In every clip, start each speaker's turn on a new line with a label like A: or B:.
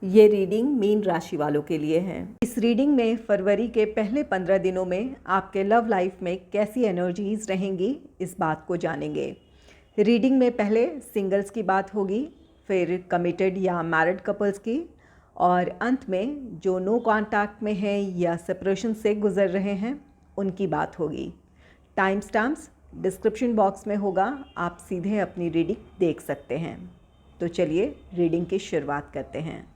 A: ये reading mean राशि वालों के लिए है। इस रीडिंग में फरवरी के पहले 15 दिनों में आपके लव लाइफ में कैसी एनर्जीज रहेंगी, इस बात को जानेंगे। रीडिंग में पहले सिंगल्स की बात होगी, फिर कमिटेड या मैरिड कपल्स की, और अंत में जो नो कॉन्टैक्ट में हैं या सेपरेशन से गुजर रहे हैं उनकी बात होगी। टाइम स्टैम्प्स डिस्क्रिप्शन बॉक्स में होगा, आप सीधे अपनी रीडिंग देख सकते हैं। तो चलिए रीडिंग की शुरुआत करते हैं।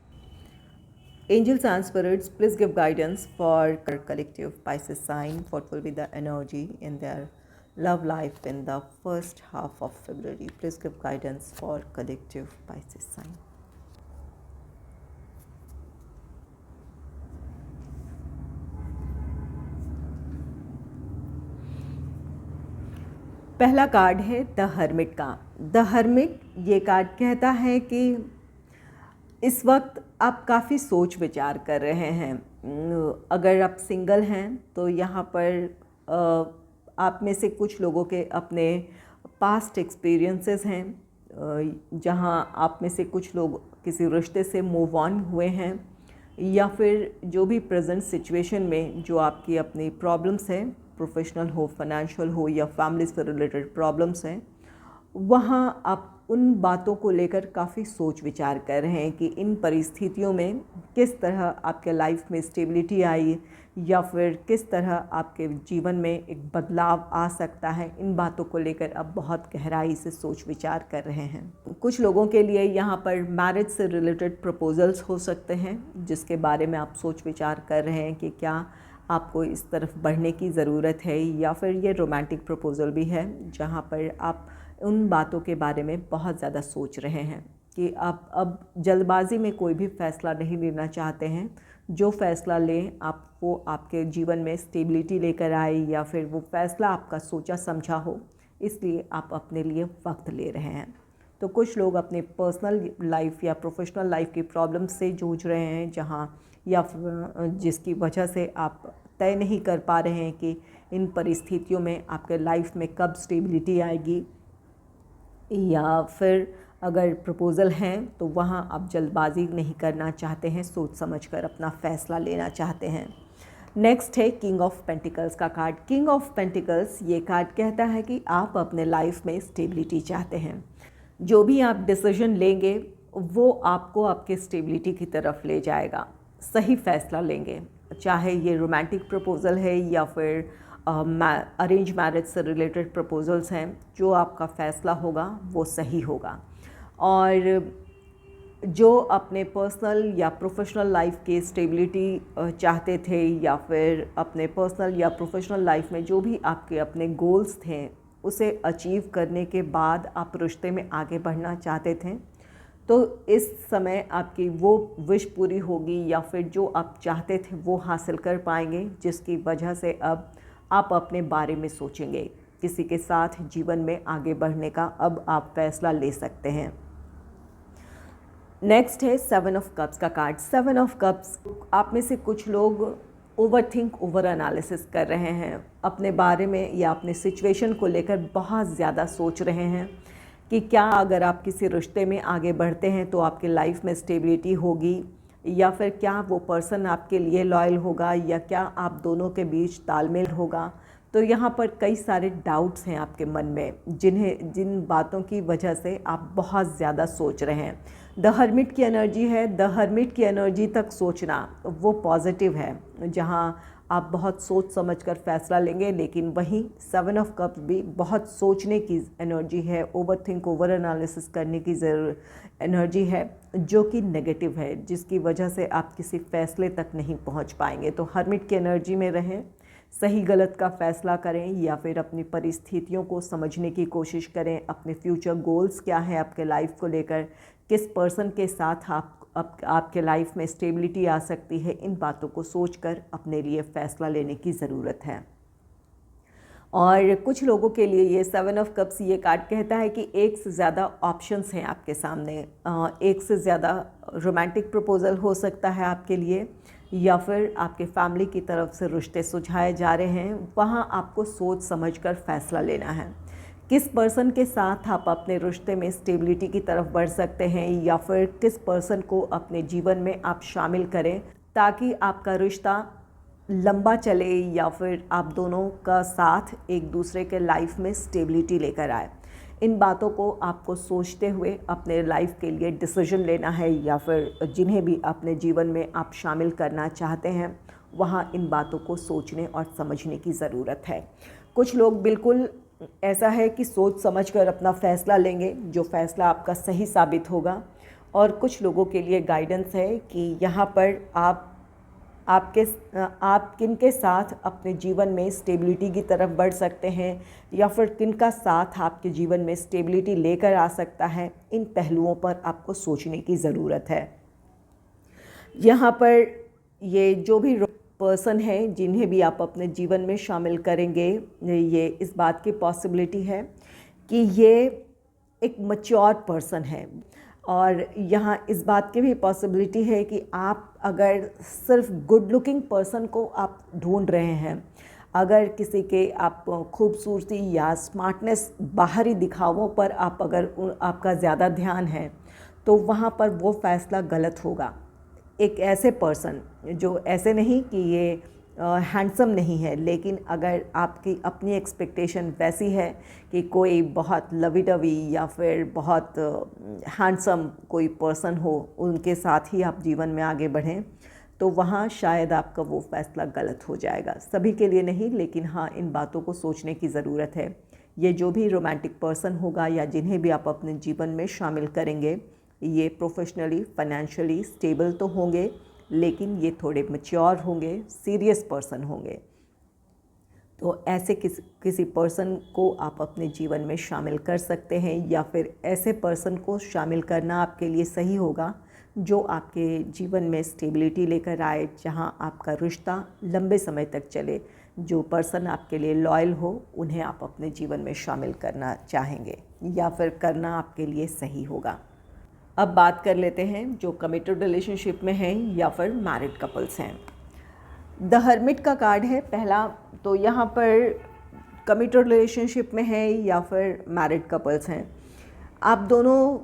A: Angels and spirits, please give guidance for collective Pisces sign. What will be the energy in their love life in the first half of February? Please give guidance for collective Pisces sign. पहला card है the hermit का। The hermit ये card कहता है कि इस वक्त आप काफ़ी सोच विचार कर रहे हैं। अगर आप सिंगल हैं तो यहाँ पर आप में से कुछ लोगों के अपने पास्ट एक्सपीरियंसेस हैं, जहाँ आप में से कुछ लोग किसी रिश्ते से मूव ऑन हुए हैं, या फिर जो भी प्रेजेंट सिचुएशन में जो आपकी अपनी प्रॉब्लम्स हैं, प्रोफेशनल हो, फाइनेंशियल हो या फैमिली से रिलेटेड प्रॉब्लम्स हैं, वहाँ आप उन बातों को लेकर काफ़ी सोच विचार कर रहे हैं कि इन परिस्थितियों में किस तरह आपके लाइफ में स्टेबिलिटी आई, या फिर किस तरह आपके जीवन में एक बदलाव आ सकता है। इन बातों को लेकर आप बहुत गहराई से सोच विचार कर रहे हैं। कुछ लोगों के लिए यहाँ पर मैरिज से रिलेटेड प्रपोजल्स हो सकते हैं, जिसके बारे में आप सोच विचार कर रहे हैं कि क्या आपको इस तरफ बढ़ने की ज़रूरत है, या फिर ये रोमांटिक प्रपोज़ल भी है जहाँ पर आप उन बातों के बारे में बहुत ज़्यादा सोच रहे हैं कि आप अब जल्दबाजी में कोई भी फ़ैसला नहीं लेना चाहते हैं। जो फ़ैसला लें आप वो आपके जीवन में स्टेबिलिटी लेकर आए, या फिर वो फ़ैसला आपका सोचा समझा हो, इसलिए आप अपने लिए वक्त ले रहे हैं। तो कुछ लोग अपने पर्सनल लाइफ या प्रोफेशनल लाइफ की प्रॉब्लम से जूझ रहे हैं, जहाँ या जिसकी वजह से आप तय नहीं कर पा रहे हैं कि इन परिस्थितियों में आपके लाइफ में कब स्टेबिलिटी आएगी, या फिर अगर प्रपोज़ल हैं तो वहाँ आप जल्दबाजी नहीं करना चाहते हैं, सोच समझकर अपना फ़ैसला लेना चाहते हैं। नेक्स्ट है किंग ऑफ पेंटिकल्स का कार्ड। किंग ऑफ पेंटिकल्स ये कार्ड कहता है कि आप अपने लाइफ में स्टेबिलिटी चाहते हैं। जो भी आप डिसीजन लेंगे वो आपको आपके स्टेबिलिटी की तरफ ले जाएगा। सही फ़ैसला लेंगे, चाहे ये रोमांटिक प्रपोज़ल है या फिर अरेंज मैरिज से रिलेटेड प्रपोजल्स हैं, जो आपका फ़ैसला होगा वो सही होगा। और जो अपने पर्सनल या प्रोफेशनल लाइफ की स्टेबिलिटी चाहते थे, या फिर अपने पर्सनल या प्रोफेशनल लाइफ में जो भी आपके अपने गोल्स थे उसे अचीव करने के बाद आप रिश्ते में आगे बढ़ना चाहते थे, तो इस समय आपकी वो विश पूरी होगी, या फिर जो आप चाहते थे वो हासिल कर पाएंगे, जिसकी वजह से अब आप अपने बारे में सोचेंगे। किसी के साथ जीवन में आगे बढ़ने का अब आप फैसला ले सकते हैं। नेक्स्ट है 7 ऑफ कप्स का कार्ड। 7 ऑफ कप्स, आप में से कुछ लोग ओवर एनालिसिस कर रहे हैं, अपने बारे में या अपने सिचुएशन को लेकर बहुत ज़्यादा सोच रहे हैं कि क्या अगर आप किसी रिश्ते में आगे बढ़ते हैं तो आपकी लाइफ में स्टेबिलिटी होगी, या फिर क्या वो पर्सन आपके लिए लॉयल होगा, या क्या आप दोनों के बीच तालमेल होगा। तो यहाँ पर कई सारे डाउट्स हैं आपके मन में, जिन बातों की वजह से आप बहुत ज़्यादा सोच रहे हैं। द हर्मिट की एनर्जी है। द हर्मिट की एनर्जी तक सोचना वो पॉजिटिव है, जहाँ आप बहुत सोच समझकर फैसला लेंगे, लेकिन वहीं 7 ऑफ कप्स भी बहुत सोचने की एनर्जी है, ओवर एनालिसिस करने की एनर्जी है, जो कि नेगेटिव है, जिसकी वजह से आप किसी फैसले तक नहीं पहुंच पाएंगे। तो हर्मिट की एनर्जी में रहें, सही गलत का फैसला करें, या फिर अपनी परिस्थितियों को समझने की कोशिश करें, अपने फ्यूचर गोल्स क्या है आपके लाइफ को लेकर, किस पर्सन के साथ आपके लाइफ में स्टेबिलिटी आ सकती है, इन बातों को सोचकर अपने लिए फ़ैसला लेने की ज़रूरत है। और कुछ लोगों के लिए ये 7 ऑफ कप्स ये कार्ड कहता है कि एक से ज़्यादा ऑप्शंस हैं आपके सामने। एक से ज़्यादा रोमांटिक प्रपोज़ल हो सकता है आपके लिए, या फिर आपके फैमिली की तरफ से रिश्ते सुझाए जा रहे हैं, वहाँ आपको सोच समझकर फ़ैसला लेना है। किस पर्सन के साथ आप अपने रिश्ते में स्टेबिलिटी की तरफ बढ़ सकते हैं, या फिर किस पर्सन को अपने जीवन में आप शामिल करें ताकि आपका रिश्ता लंबा चले, या फिर आप दोनों का साथ एक दूसरे के लाइफ में स्टेबिलिटी लेकर आए। इन बातों को आपको सोचते हुए अपने लाइफ के लिए डिसीजन लेना है, या फिर जिन्हें भी अपने जीवन में आप शामिल करना चाहते हैं वहाँ इन बातों को सोचने और समझने की ज़रूरत है। कुछ लोग बिल्कुल ऐसा है कि सोच समझकर अपना फ़ैसला लेंगे, जो फ़ैसला आपका सही साबित होगा, और कुछ लोगों के लिए गाइडेंस है कि यहाँ पर आप किनके साथ अपने जीवन में स्टेबिलिटी की तरफ बढ़ सकते हैं, या फिर किनका साथ आपके जीवन में स्टेबिलिटी लेकर आ सकता है। इन पहलुओं पर आपको सोचने की ज़रूरत है। यहाँ पर ये जो भी पर्सन है जिन्हें भी आप अपने जीवन में शामिल करेंगे, ये इस बात की पॉसिबिलिटी है कि ये एक मैच्योर पर्सन है, और यहाँ इस बात की भी पॉसिबिलिटी है कि आप अगर सिर्फ गुड लुकिंग पर्सन को आप ढूंढ रहे हैं, अगर किसी के आप खूबसूरती या स्मार्टनेस, बाहरी दिखावों पर आपका ज़्यादा ध्यान है, तो वहाँ पर वो फ़ैसला गलत होगा। एक ऐसे पर्सन जो ऐसे नहीं कि ये हैंडसम नहीं है, लेकिन अगर आपकी अपनी एक्सपेक्टेशन वैसी है कि कोई बहुत लवी डवी या फिर बहुत हैंडसम कोई पर्सन हो, उनके साथ ही आप जीवन में आगे बढ़ें, तो वहाँ शायद आपका वो फ़ैसला गलत हो जाएगा। सभी के लिए नहीं, लेकिन हाँ, इन बातों को सोचने की ज़रूरत है। ये जो भी रोमांटिक पर्सन होगा या जिन्हें भी आप अपने जीवन में शामिल करेंगे, ये प्रोफेशनली, फाइनेंशियली स्टेबल तो होंगे, लेकिन ये थोड़े मैच्योर होंगे, सीरियस पर्सन होंगे। तो ऐसे किसी पर्सन को आप अपने जीवन में शामिल कर सकते हैं, या फिर ऐसे पर्सन को शामिल करना आपके लिए सही होगा जो आपके जीवन में स्टेबिलिटी लेकर आए, जहां आपका रिश्ता लंबे समय तक चले। जो पर्सन आपके लिए लॉयल हो, उन्हें आप अपने जीवन में शामिल करना चाहेंगे, या फिर करना आपके लिए सही होगा। अब बात कर लेते हैं जो कमिटेड रिलेशनशिप में हैं या फिर मैरिड कपल्स हैं। द हर्मिट का कार्ड है पहला, तो यहाँ पर कमिटेड रिलेशनशिप में है या फिर मैरिड कपल्स हैं, आप दोनों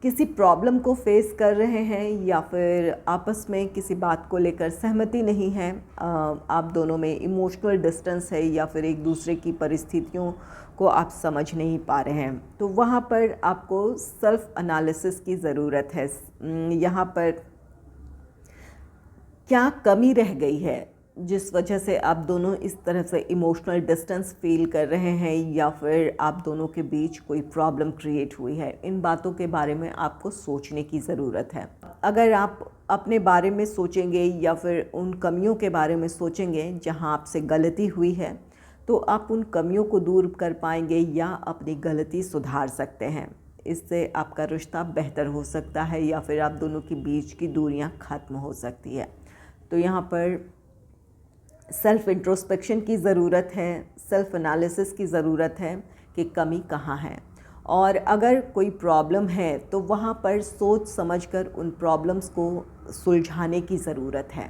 A: किसी प्रॉब्लम को फेस कर रहे हैं, या फिर आपस में किसी बात को लेकर सहमति नहीं है, आप दोनों में इमोशनल डिस्टेंस है, या फिर एक दूसरे की परिस्थितियों को आप समझ नहीं पा रहे हैं, तो वहाँ पर आपको सेल्फ एनालिसिस की ज़रूरत है। यहाँ पर क्या कमी रह गई है जिस वजह से आप दोनों इस तरह से इमोशनल डिस्टेंस फील कर रहे हैं, या फिर आप दोनों के बीच कोई प्रॉब्लम क्रिएट हुई है। इन बातों के बारे में आपको सोचने की ज़रूरत है। अगर आप अपने बारे में सोचेंगे या फिर उन कमियों के बारे में सोचेंगे जहां आपसे गलती हुई है, तो आप उन कमियों को दूर कर पाएंगे या अपनी गलती सुधार सकते हैं। इससे आपका रिश्ता बेहतर हो सकता है, या फिर आप दोनों के बीच की दूरियां ख़त्म हो सकती है। तो यहाँ पर सेल्फ इंट्रोस्पेक्शन की ज़रूरत है, सेल्फ एनालिसिस की ज़रूरत है कि कमी कहाँ है, और अगर कोई प्रॉब्लम है तो वहाँ पर सोच समझकर उन प्रॉब्लम्स को सुलझाने की ज़रूरत है,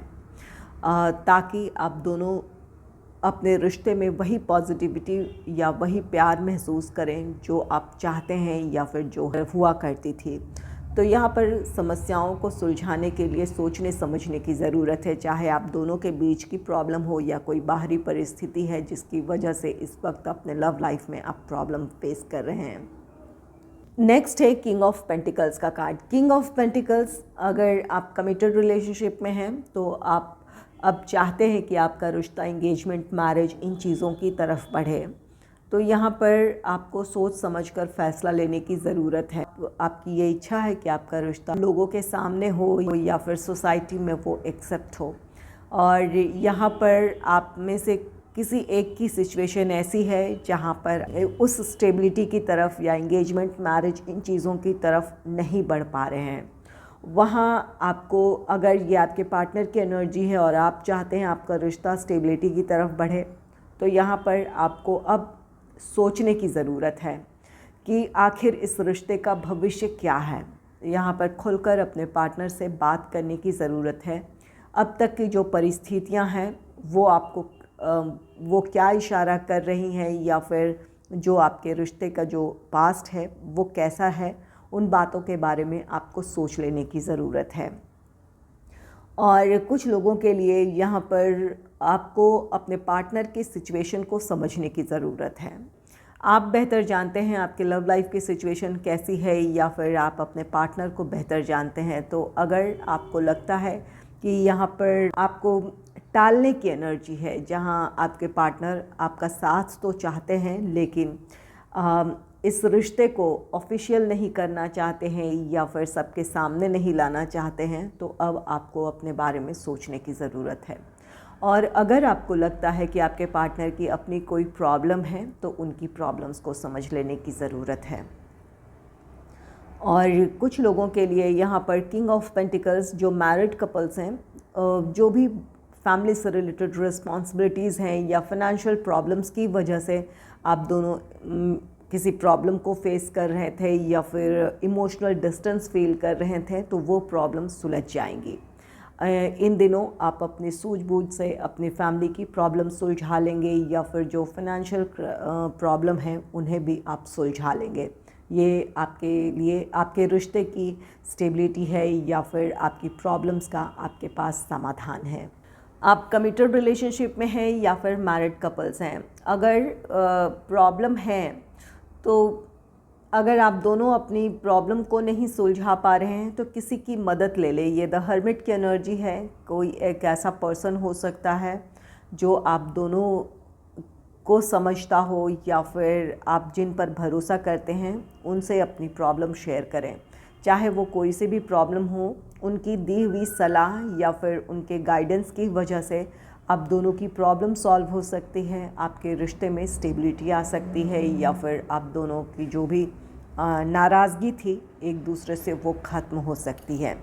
A: ताकि आप दोनों अपने रिश्ते में वही पॉजिटिविटी या वही प्यार महसूस करें जो आप चाहते हैं या फिर जो हुआ करती थी। तो यहाँ पर समस्याओं को सुलझाने के लिए सोचने समझने की ज़रूरत है, चाहे आप दोनों के बीच की प्रॉब्लम हो या कोई बाहरी परिस्थिति है जिसकी वजह से इस वक्त अपने लव लाइफ में आप प्रॉब्लम फेस कर रहे हैं। नेक्स्ट है किंग ऑफ पेंटिकल्स का कार्ड। किंग ऑफ पेंटिकल्स, अगर आप कमिटेड रिलेशनशिप में हैं तो आप अब चाहते हैं कि आपका रिश्ता, एंगेजमेंट, मैरिज, इन चीज़ों की तरफ बढ़े, तो यहाँ पर आपको सोच समझकर फ़ैसला लेने की ज़रूरत है। तो आपकी ये इच्छा है कि आपका रिश्ता लोगों के सामने हो या फिर सोसाइटी में वो एक्सेप्ट हो, और यहाँ पर आप में से किसी एक की सिचुएशन ऐसी है जहाँ पर उस स्टेबिलिटी की तरफ या एंगेजमेंट, मैरिज, इन चीज़ों की तरफ नहीं बढ़ पा रहे हैं। वहाँ आपको, अगर ये आपके पार्टनर की एनर्जी है और आप चाहते हैं आपका रिश्ता स्टेबिलिटी की तरफ बढ़े, तो यहाँ पर आपको अब सोचने की ज़रूरत है कि आखिर इस रिश्ते का भविष्य क्या है। यहाँ पर खुलकर अपने पार्टनर से बात करने की ज़रूरत है। अब तक की जो परिस्थितियाँ हैं वो आपको वो क्या इशारा कर रही हैं, या फिर जो आपके रिश्ते का जो पास्ट है वो कैसा है, उन बातों के बारे में आपको सोच लेने की ज़रूरत है। और कुछ लोगों के लिए यहाँ पर आपको अपने पार्टनर की सिचुएशन को समझने की ज़रूरत है। आप बेहतर जानते हैं आपके लव लाइफ की सिचुएशन कैसी है, या फिर आप अपने पार्टनर को बेहतर जानते हैं। तो अगर आपको लगता है कि यहाँ पर आपको टालने की एनर्जी है, जहाँ आपके पार्टनर आपका साथ तो चाहते हैं लेकिन इस रिश्ते को ऑफिशियल नहीं करना चाहते हैं या फिर सबके सामने नहीं लाना चाहते हैं, तो अब आपको अपने बारे में सोचने की ज़रूरत है। और अगर आपको लगता है कि आपके पार्टनर की अपनी कोई प्रॉब्लम है, तो उनकी प्रॉब्लम्स को समझ लेने की ज़रूरत है। और कुछ लोगों के लिए यहाँ पर किंग ऑफ पेंटिकल्स, जो मैरिड कपल्स हैं, जो भी फैमिली से रिलेटेड रिस्पॉन्सिबिलिटीज़ हैं या फाइनेंशियल प्रॉब्लम्स की वजह से आप दोनों किसी प्रॉब्लम को फेस कर रहे थे या फिर इमोशनल डिस्टेंस फील कर रहे थे, तो वो प्रॉब्लम सुलझ जाएंगी। इन दिनों आप अपनी सूझबूझ से अपनी फैमिली की प्रॉब्लम सुलझा लेंगे, या फिर जो फाइनेंशियल प्रॉब्लम है उन्हें भी आप सुलझा लेंगे। ये आपके लिए आपके रिश्ते की स्टेबिलिटी है या फिर आपकी प्रॉब्लम्स का आपके पास समाधान है। आप कमिटेड रिलेशनशिप में हैं या फिर मैरिड कपल्स हैं, अगर प्रॉब्लम है तो अगर आप दोनों अपनी प्रॉब्लम को नहीं सुलझा पा रहे हैं तो किसी की मदद ले लें। ये द हर्मिट की एनर्जी है। कोई एक ऐसा पर्सन हो सकता है जो आप दोनों को समझता हो, या फिर आप जिन पर भरोसा करते हैं उनसे अपनी प्रॉब्लम शेयर करें। चाहे वो कोई सी भी प्रॉब्लम हो, उनकी दी हुई सलाह या फिर उनके गाइडेंस की वजह से आप दोनों की प्रॉब्लम सॉल्व हो सकती है, आपके रिश्ते में स्टेबिलिटी आ सकती है, या फिर आप दोनों की जो भी नाराज़गी थी एक दूसरे से वो ख़त्म हो सकती है।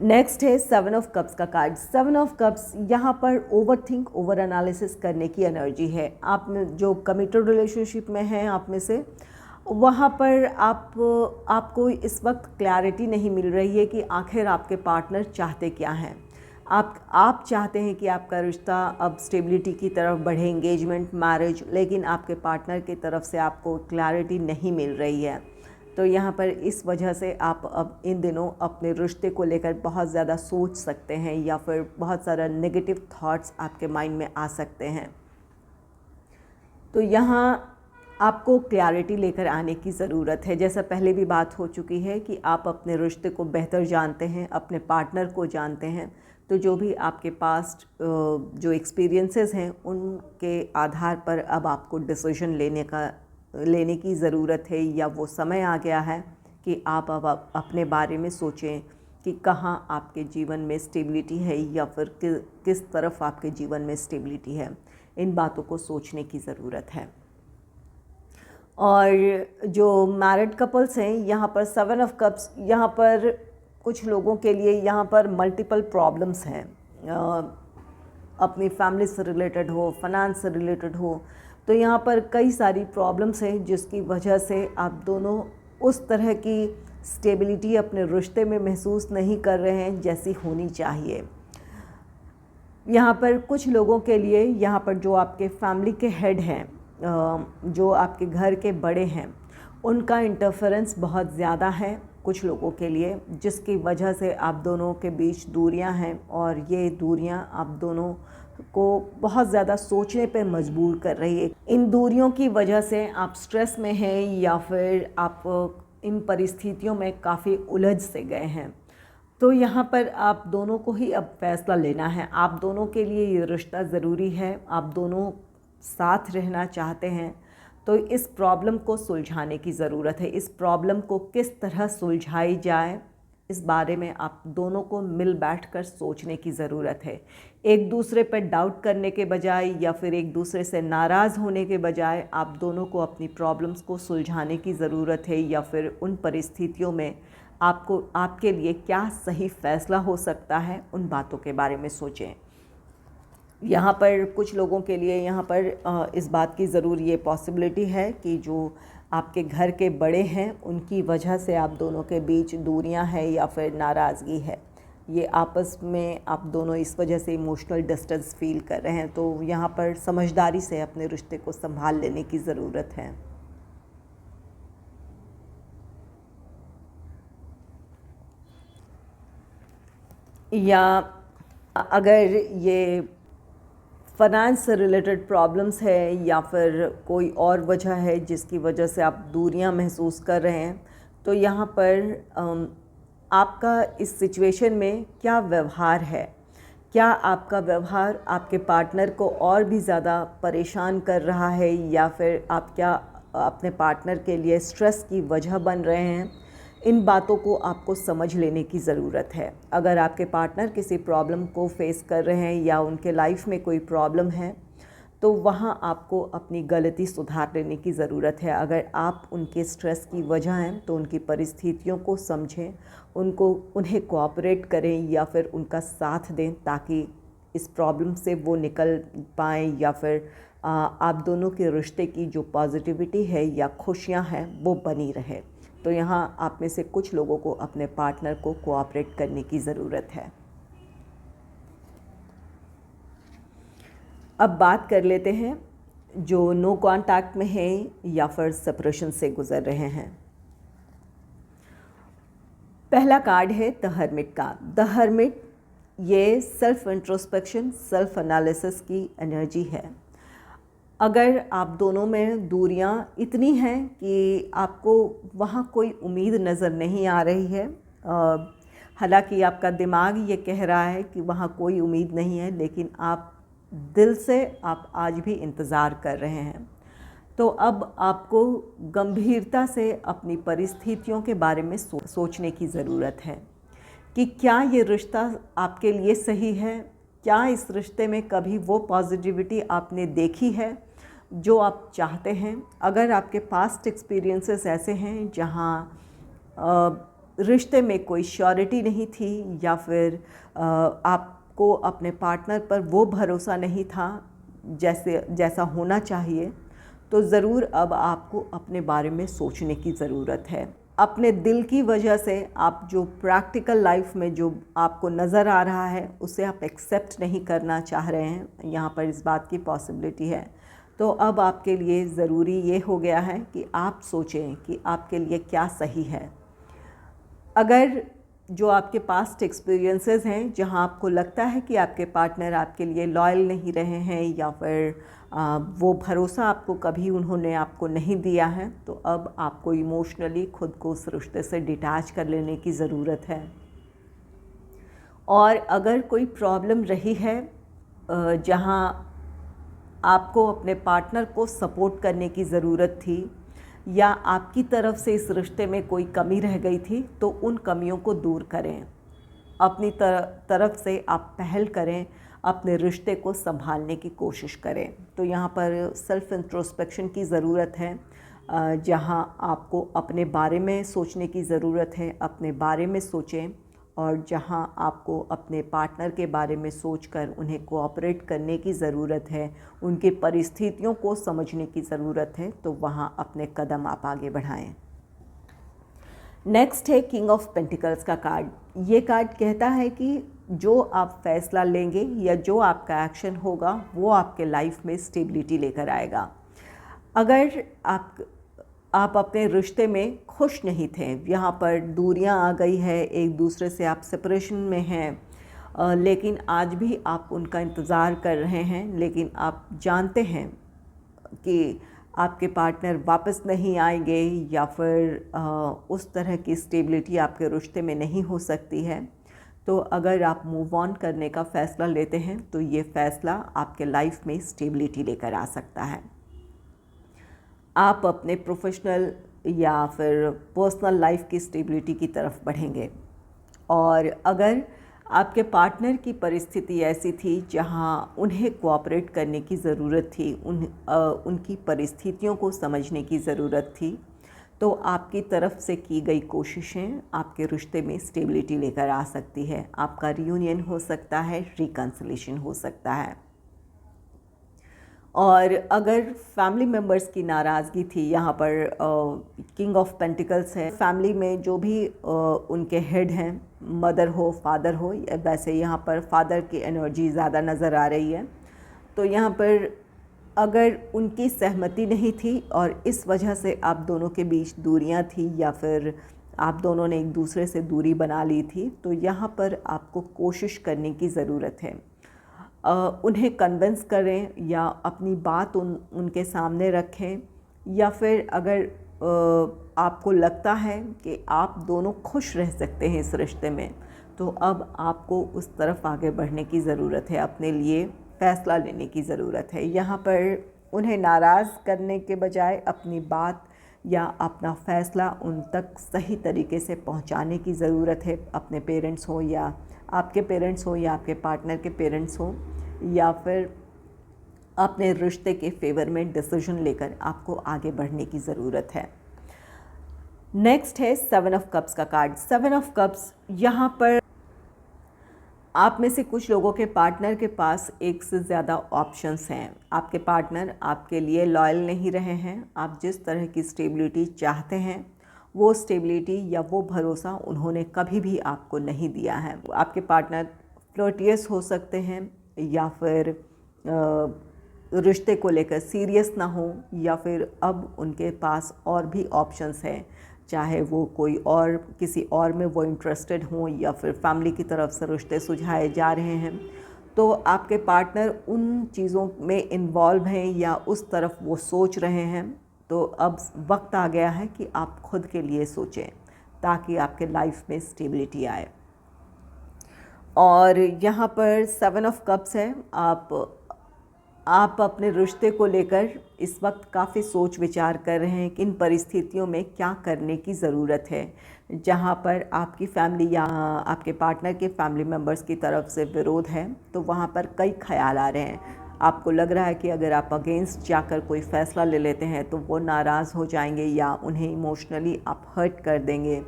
A: नेक्स्ट है 7 ऑफ कप्स का कार्ड। 7 ऑफ कप्स यहाँ पर ओवरथिंक, ओवर एनालिसिस करने की एनर्जी है। आप जो कमिटेड रिलेशनशिप में हैं आप में से, वहाँ पर आपको इस वक्त क्लैरिटी नहीं मिल रही है कि आखिर आपके पार्टनर चाहते क्या हैं। आप चाहते हैं कि आपका रिश्ता अब स्टेबिलिटी की तरफ बढ़े, एंगेजमेंट, मैरिज, लेकिन आपके पार्टनर की तरफ से आपको क्लैरिटी नहीं मिल रही है। तो यहाँ पर इस वजह से आप अब इन दिनों अपने रिश्ते को लेकर बहुत ज़्यादा सोच सकते हैं, या फिर बहुत सारा नेगेटिव थॉट्स आपके माइंड में आ सकते हैं। तो यहाँ आपको क्लैरिटी लेकर आने की ज़रूरत है। जैसा पहले भी बात हो चुकी है कि आप अपने रिश्ते को बेहतर जानते हैं, अपने पार्टनर को जानते हैं, तो जो भी आपके पास्ट जो एक्सपीरियंसेस हैं उनके आधार पर अब आपको डिसीजन लेने की ज़रूरत है, या वो समय आ गया है कि आप अब अपने बारे में सोचें कि कहाँ आपके जीवन में स्टेबिलिटी है, या फिर किस तरफ आपके जीवन में स्टेबिलिटी है। इन बातों को सोचने की ज़रूरत है। और जो मैरिड कपल्स हैं, यहाँ पर 7 ऑफ कप्स, यहाँ पर कुछ लोगों के लिए यहाँ पर मल्टीपल प्रॉब्लम्स हैं, अपनी फैमिली से रिलेटेड हो, फाइनेंस से रिलेटेड हो। तो यहाँ पर कई सारी प्रॉब्लम्स हैं जिसकी वजह से आप दोनों उस तरह की स्टेबिलिटी अपने रिश्ते में महसूस नहीं कर रहे हैं जैसी होनी चाहिए। यहाँ पर कुछ लोगों के लिए, यहाँ पर जो आपके फैमिली के हेड हैं, जो आपके घर के बड़े हैं, उनका इंटरफेरेंस बहुत ज़्यादा है कुछ लोगों के लिए, जिसकी वजह से आप दोनों के बीच दूरियां हैं, और ये दूरियां आप दोनों को बहुत ज़्यादा सोचने पे मजबूर कर रही है। इन दूरियों की वजह से आप स्ट्रेस में हैं, या फिर आप इन परिस्थितियों में काफ़ी उलझ से गए हैं। तो यहाँ पर आप दोनों को ही अब फैसला लेना है। आप दोनों के लिए ये रिश्ता ज़रूरी है, आप दोनों साथ रहना चाहते हैं, तो इस प्रॉब्लम को सुलझाने की ज़रूरत है। इस प्रॉब्लम को किस तरह सुलझाई जाए, इस बारे में आप दोनों को मिल बैठकर सोचने की ज़रूरत है। एक दूसरे पर डाउट करने के बजाय, या फिर एक दूसरे से नाराज़ होने के बजाय, आप दोनों को अपनी प्रॉब्लम्स को सुलझाने की ज़रूरत है, या फिर उन परिस्थितियों में आपके लिए क्या सही फ़ैसला हो सकता है, उन बातों के बारे में सोचें। यहाँ पर कुछ लोगों के लिए यहाँ पर इस बात की ज़रूर ये पॉसिबिलिटी है कि जो आपके घर के बड़े हैं उनकी वजह से आप दोनों के बीच दूरियां हैं या फिर नाराज़गी है। ये आपस में आप दोनों इस वजह से इमोशनल डिस्टेंस फील कर रहे हैं, तो यहाँ पर समझदारी से अपने रिश्ते को संभाल लेने की ज़रूरत है। या अगर ये फाइनेंस से रिलेटेड प्रॉब्लम्स है या फिर कोई और वजह है जिसकी वजह से आप दूरियां महसूस कर रहे हैं, तो यहाँ पर आपका इस सिचुएशन में क्या व्यवहार है? क्या आपका व्यवहार आपके पार्टनर को और भी ज़्यादा परेशान कर रहा है, या फिर आप क्या अपने पार्टनर के लिए स्ट्रेस की वजह बन रहे हैं? इन बातों को आपको समझ लेने की ज़रूरत है। अगर आपके पार्टनर किसी प्रॉब्लम को फेस कर रहे हैं या उनके लाइफ में कोई प्रॉब्लम है, तो वहाँ आपको अपनी गलती सुधार लेने की ज़रूरत है। अगर आप उनके स्ट्रेस की वजह हैं तो उनकी परिस्थितियों को समझें, उन्हें कोऑपरेट करें या फिर उनका साथ दें, ताकि इस प्रॉब्लम से वो निकल पाएँ, या फिर आप दोनों के रिश्ते की जो पॉजिटिविटी है या खुशियाँ हैं वो बनी रहे। तो यहाँ आप में से कुछ लोगों को अपने पार्टनर को कोऑपरेट करने की ज़रूरत है। अब बात कर लेते हैं जो नो कांटेक्ट में है या फिर सेपरेशन से गुज़र रहे हैं। पहला कार्ड है द हर्मिट का। द हर्मिट ये सेल्फ इंट्रोस्पेक्शन, सेल्फ एनालिसिस की एनर्जी है। अगर आप दोनों में दूरियां इतनी हैं कि आपको वहाँ कोई उम्मीद नज़र नहीं आ रही है, हालांकि आपका दिमाग ये कह रहा है कि वहाँ कोई उम्मीद नहीं है, लेकिन आप दिल से आप आज भी इंतज़ार कर रहे हैं, तो अब आपको गंभीरता से अपनी परिस्थितियों के बारे में सोचने की ज़रूरत है कि क्या ये रिश्ता आपके लिए सही है? क्या इस रिश्ते में कभी वो पॉजिटिविटी आपने देखी है जो आप चाहते हैं? अगर आपके पास्ट एक्सपीरियंसेस ऐसे हैं जहाँ रिश्ते में कोई श्योरिटी नहीं थी, या फिर आपको अपने पार्टनर पर वो भरोसा नहीं था जैसा होना चाहिए, तो ज़रूर अब आपको अपने बारे में सोचने की ज़रूरत है। अपने दिल की वजह से आप जो प्रैक्टिकल लाइफ में जो आपको नज़र आ रहा है उसे आप एक्सेप्ट नहीं करना चाह रहे हैं, यहाँ पर इस बात की पॉसिबिलिटी है। तो अब आपके लिए ज़रूरी ये हो गया है कि आप सोचें कि आपके लिए क्या सही है। अगर जो आपके पास्ट एक्सपीरियंसेस हैं जहां आपको लगता है कि आपके पार्टनर आपके लिए लॉयल नहीं रहे हैं, या फिर वो भरोसा आपको कभी उन्होंने आपको नहीं दिया है, तो अब आपको इमोशनली खुद को उस रिश्ते से डिटैच कर लेने की ज़रूरत है। और अगर कोई प्रॉब्लम रही है जहां आपको अपने पार्टनर को सपोर्ट करने की ज़रूरत थी, या आपकी तरफ से इस रिश्ते में कोई कमी रह गई थी, तो उन कमियों को दूर करें। अपनी तरफ से आप पहल करें, अपने रिश्ते को संभालने की कोशिश करें। तो यहाँ पर सेल्फ इंट्रोस्पेक्शन की ज़रूरत है, जहाँ आपको अपने बारे में सोचने की ज़रूरत है, अपने बारे में सोचें, और जहां आपको अपने पार्टनर के बारे में सोचकर उन्हें कोऑपरेट करने की ज़रूरत है, उनकी परिस्थितियों को समझने की ज़रूरत है, तो वहां अपने कदम आप आगे बढ़ाएं। नेक्स्ट है किंग ऑफ पेंटिकल्स का कार्ड। ये कार्ड कहता है कि जो आप फैसला लेंगे या जो आपका एक्शन होगा वो आपके लाइफ में स्टेबिलिटी लेकर आएगा। अगर आप अपने रिश्ते में खुश नहीं थे, यहाँ पर दूरियां आ गई है, एक दूसरे से आप सेपरेशन में हैं, लेकिन आज भी आप उनका इंतज़ार कर रहे हैं, लेकिन आप जानते हैं कि आपके पार्टनर वापस नहीं आएंगे, या फिर उस तरह की स्टेबिलिटी आपके रिश्ते में नहीं हो सकती है, तो अगर आप मूव ऑन करने का फ़ैसला लेते हैं तो ये फ़ैसला आपके लाइफ में स्टेबिलिटी लेकर आ सकता है। आप अपने प्रोफेशनल या फिर पर्सनल लाइफ की स्टेबिलिटी की तरफ बढ़ेंगे। और अगर आपके पार्टनर की परिस्थिति ऐसी थी जहां उन्हें कोऑपरेट करने की ज़रूरत थी, उनकी परिस्थितियों को समझने की ज़रूरत थी, तो आपकी तरफ से की गई कोशिशें आपके रिश्ते में स्टेबिलिटी लेकर आ सकती है। आपका रियूनियन हो सकता है, रिकन्सिलेशन हो सकता है। और अगर फैमिली मेम्बर्स की नाराज़गी थी, यहाँ पर किंग ऑफ पेंटिकल्स है, फैमिली में जो भी उनके हेड हैं मदर हो, फादर हो, वैसे यहाँ पर फादर की एनर्जी ज़्यादा नज़र आ रही है। तो यहाँ पर अगर उनकी सहमति नहीं थी और इस वजह से आप दोनों के बीच दूरियां थी या फिर आप दोनों ने एक दूसरे से दूरी बना ली थी, तो यहाँ पर आपको कोशिश करने की ज़रूरत है। उन्हें कन्विंस करें या अपनी बात उनके सामने रखें, या फिर अगर आपको लगता है कि आप दोनों खुश रह सकते हैं इस रिश्ते में, तो अब आपको उस तरफ आगे बढ़ने की ज़रूरत है, अपने लिए फ़ैसला लेने की ज़रूरत है। यहाँ पर उन्हें नाराज़ करने के बजाय अपनी बात या अपना फ़ैसला उन तक सही तरीके से पहुँचाने की ज़रूरत है। अपने पेरेंट्स हो या आपके पेरेंट्स हो या आपके पार्टनर के पेरेंट्स हो, या फिर अपने रिश्ते के फेवर में डिसीजन लेकर आपको आगे बढ़ने की ज़रूरत है। नेक्स्ट है 7 ऑफ कप्स का कार्ड। 7 ऑफ कप्स, यहाँ पर आप में से कुछ लोगों के पार्टनर के पास एक से ज़्यादा ऑप्शंस हैं। आपके पार्टनर आपके लिए लॉयल नहीं रहे हैं। आप जिस तरह की स्टेबिलिटी चाहते हैं वो स्टेबिलिटी या वो भरोसा उन्होंने कभी भी आपको नहीं दिया है। आपके पार्टनर फ्लर्टियस हो सकते हैं या फिर रिश्ते को लेकर सीरियस ना हो, या फिर अब उनके पास और भी ऑप्शंस हैं, चाहे वो कोई और किसी और में वो इंटरेस्टेड हों या फिर फैमिली की तरफ से रिश्ते सुझाए जा रहे हैं। तो आपके पार्टनर उन चीज़ों में इन्वॉल्व हैं या उस तरफ वो सोच रहे हैं। तो अब वक्त आ गया है कि आप खुद के लिए सोचें ताकि आपके लाइफ में स्टेबिलिटी आए। और यहाँ पर 7 ऑफ कप्स है। आप अपने रिश्ते को लेकर इस वक्त काफ़ी सोच विचार कर रहे हैं कि इन परिस्थितियों में क्या करने की ज़रूरत है, जहाँ पर आपकी फैमिली या आपके पार्टनर के फैमिली मेम्बर्स की तरफ से विरोध है। तो वहाँ पर कई ख्याल आ रहे हैं। आपको लग रहा है कि अगर आप अगेंस्ट जाकर कोई फ़ैसला ले लेते हैं तो वो नाराज़ हो जाएंगे या उन्हें इमोशनली आप हर्ट कर देंगे,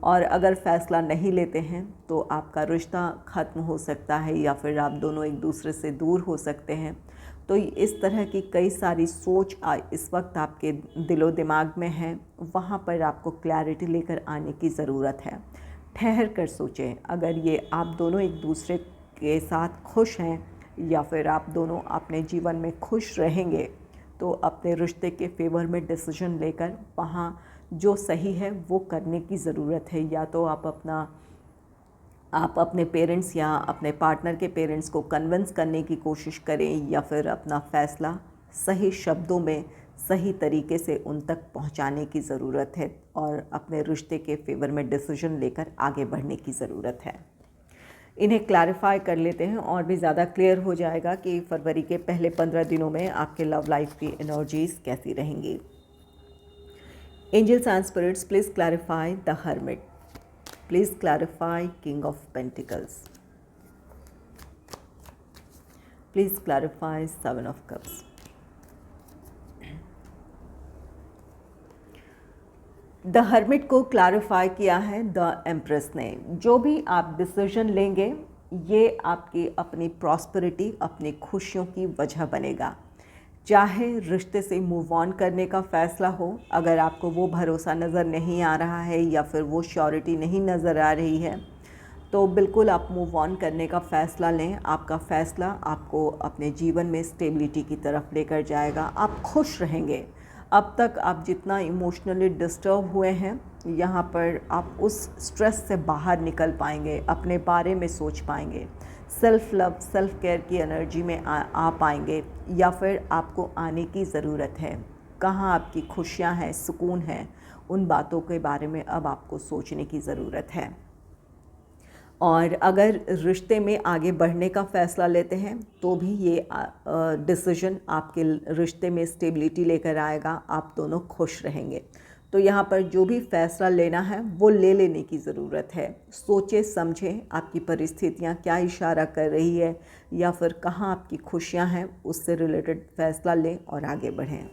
A: और अगर फ़ैसला नहीं लेते हैं तो आपका रिश्ता ख़त्म हो सकता है या फिर आप दोनों एक दूसरे से दूर हो सकते हैं। तो इस तरह की कई सारी सोच इस वक्त आपके दिलो दिमाग में है। वहाँ पर आपको क्लैरिटी लेकर आने की ज़रूरत है। ठहर कर सोचें, अगर ये आप दोनों एक दूसरे के साथ खुश हैं या फिर आप दोनों अपने जीवन में खुश रहेंगे, तो अपने रिश्ते के फेवर में डिसीजन लेकर वहाँ जो सही है वो करने की ज़रूरत है। या तो आप अपने पेरेंट्स या अपने पार्टनर के पेरेंट्स को कन्विंस करने की कोशिश करें, या फिर अपना फ़ैसला सही शब्दों में सही तरीके से उन तक पहुंचाने की ज़रूरत है और अपने रिश्ते के फेवर में डिसीजन लेकर आगे बढ़ने की ज़रूरत है। इन्हें क्लैरिफाई कर लेते हैं और भी ज़्यादा क्लियर हो जाएगा कि फरवरी के पहले 15 दिनों में आपके लव लाइफ की एनर्जीज़ कैसी रहेंगी। Angels and spirits, please clarify the hermit. Please clarify King of Pentacles. Please clarify 7 of Cups. The hermit को क्लैरिफाई किया है द एम्प्रेस ने। जो भी आप डिसीजन लेंगे ये आपकी अपनी प्रॉस्पेरिटी, अपनी खुशियों की वजह बनेगा। चाहे रिश्ते से मूव ऑन करने का फ़ैसला हो, अगर आपको वो भरोसा नज़र नहीं आ रहा है या फिर वो श्योरिटी नहीं नज़र आ रही है, तो बिल्कुल आप मूव ऑन करने का फ़ैसला लें। आपका फ़ैसला आपको अपने जीवन में स्टेबिलिटी की तरफ लेकर जाएगा। आप खुश रहेंगे। अब तक आप जितना इमोशनली डिस्टर्ब हुए हैं, यहाँ पर आप उस स्ट्रेस से बाहर निकल पाएंगे, अपने बारे में सोच पाएंगे, सेल्फ़ लव, सेल्फ़ केयर की एनर्जी में आ पाएंगे। या फिर आपको आने की ज़रूरत है। कहाँ आपकी खुशियाँ हैं, सुकून है, उन बातों के बारे में अब आपको सोचने की ज़रूरत है। और अगर रिश्ते में आगे बढ़ने का फ़ैसला लेते हैं तो भी ये डिसीजन आपके रिश्ते में स्टेबिलिटी लेकर आएगा। आप दोनों खुश रहेंगे। तो यहाँ पर जो भी फ़ैसला लेना है वो ले लेने की ज़रूरत है। सोचें समझें आपकी परिस्थितियाँ क्या इशारा कर रही है या फिर कहाँ आपकी खुशियाँ हैं, उससे रिलेटेड फ़ैसला लें और आगे बढ़ें।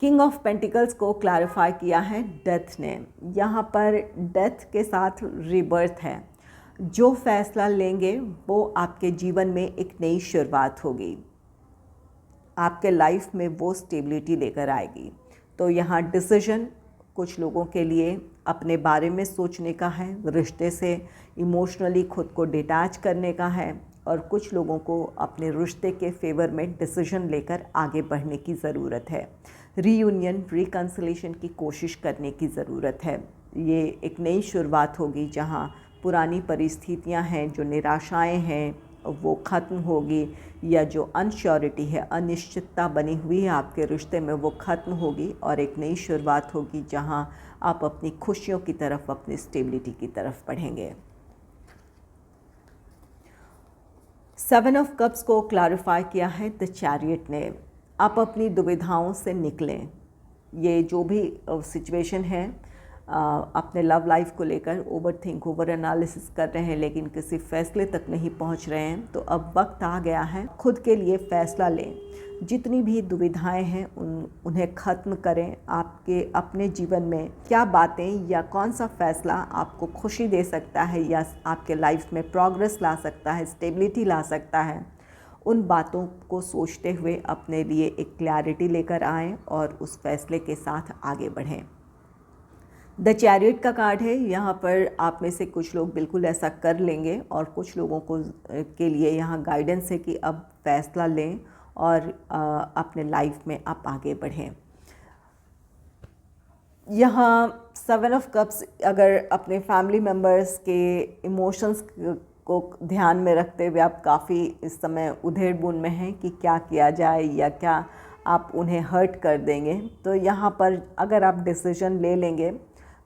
A: किंग ऑफ पेंटिकल्स को क्लैरिफाई किया है डेथ ने। यहाँ पर डेथ के साथ रीबर्थ है। जो फ़ैसला लेंगे वो आपके जीवन में एक नई शुरुआत होगी। आपके लाइफ में वो स्टेबिलिटी लेकर आएगी। तो यहाँ डिसीजन कुछ लोगों के लिए अपने बारे में सोचने का है, रिश्ते से इमोशनली खुद को डिटैच करने का है, और कुछ लोगों को अपने रिश्ते के फेवर में डिसीजन लेकर आगे बढ़ने की ज़रूरत है। रीयूनियन, रिकन्सिलेशन की कोशिश करने की ज़रूरत है। ये एक नई शुरुआत होगी जहाँ पुरानी परिस्थितियाँ हैं, जो निराशाएं हैं वो ख़त्म होगी, या जो अनश्योरिटी है, अनिश्चितता बनी हुई है आपके रिश्ते में, वो ख़त्म होगी और एक नई शुरुआत होगी जहाँ आप अपनी खुशियों की तरफ, अपनी स्टेबिलिटी की तरफ बढ़ेंगे। 7 ऑफ कप्स को क्लैरिफाई किया है द चैरियट ने। आप अपनी दुविधाओं से निकलें। ये जो भी सिचुएशन है, अपने लव लाइफ को लेकर ओवर एनालिसिस कर रहे हैं लेकिन किसी फैसले तक नहीं पहुंच रहे हैं, तो अब वक्त आ गया है खुद के लिए फ़ैसला लें। जितनी भी दुविधाएं हैं उन्हें ख़त्म करें। आपके अपने जीवन में क्या बातें या कौन सा फ़ैसला आपको खुशी दे सकता है या आपके लाइफ में प्रोग्रेस ला सकता है, स्टेबिलिटी ला सकता है, उन बातों को सोचते हुए अपने लिए एक क्लैरिटी लेकर आएँ और उस फैसले के साथ आगे बढ़ें। द चैरियट का कार्ड है। यहाँ पर आप में से कुछ लोग बिल्कुल ऐसा कर लेंगे और कुछ लोगों को के लिए यहाँ गाइडेंस है कि अब फैसला लें और अपने लाइफ में आप आगे बढ़ें। यहाँ 7 ऑफ कप्स, अगर अपने फैमिली मेम्बर्स के इमोशंस को ध्यान में रखते हुए आप काफ़ी इस समय उधेड़-बुन में हैं कि क्या किया जाए या क्या आप उन्हें हर्ट कर देंगे, तो यहाँ पर अगर आप डिसीजन ले लेंगे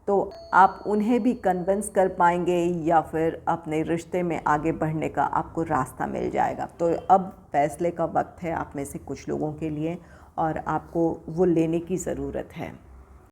A: तो आप उन्हें भी कन्विंस कर पाएंगे या फिर अपने रिश्ते में आगे बढ़ने का आपको रास्ता मिल जाएगा। तो अब फैसले का वक्त है आप में से कुछ लोगों के लिए और आपको वो लेने की ज़रूरत है।